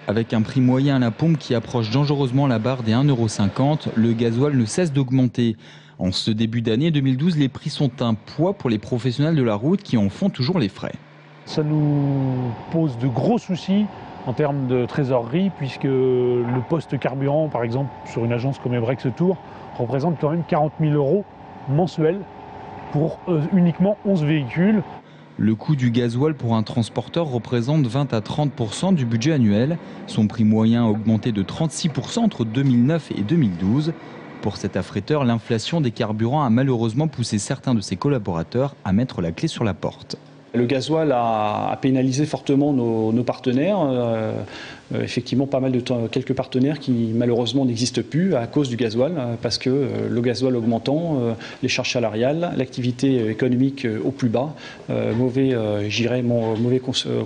Avec un prix moyen à la pompe qui approche dangereusement la barre des 1,50 €, le gasoil ne cesse d'augmenter. En ce début d'année 2012, les prix sont un poids pour les professionnels de la route qui en font toujours les frais. Ça nous pose de gros soucis en termes de trésorerie, puisque le poste carburant, par exemple, sur une agence comme Ebrex Tour, représente quand même 40 000 € mensuels pour uniquement 11 véhicules. Le coût du gasoil pour un transporteur représente 20 à 30% du budget annuel. Son prix moyen a augmenté de 36% entre 2009 et 2012. Pour cet affréteur, l'inflation des carburants a malheureusement poussé certains de ses collaborateurs à mettre la clé sur la porte. Le gasoil a pénalisé fortement nos partenaires. Effectivement, quelques partenaires qui malheureusement n'existent plus à cause du gasoil, parce que le gasoil augmentant, les charges salariales, l'activité économique au plus bas, mauvais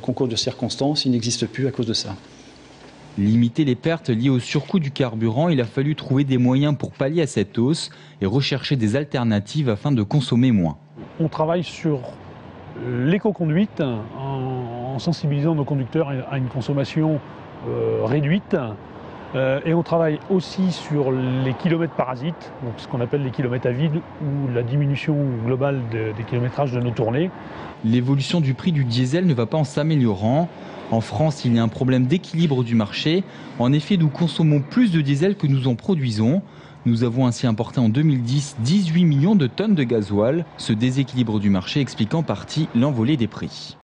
concours de circonstances, il n'existe plus à cause de ça. Limiter les pertes liées au surcoût du carburant, il a fallu trouver des moyens pour pallier à cette hausse et rechercher des alternatives afin de consommer moins. On travaille sur l'éco-conduite en sensibilisant nos conducteurs à une consommation réduite. Et on travaille aussi sur les kilomètres parasites, donc ce qu'on appelle les kilomètres à vide ou la diminution globale des kilométrages de nos tournées. L'évolution du prix du diesel ne va pas en s'améliorant. En France, il y a un problème d'équilibre du marché. En effet, nous consommons plus de diesel que nous en produisons. Nous avons ainsi importé en 2010 18 millions de tonnes de gasoil. Ce déséquilibre du marché explique en partie l'envolée des prix.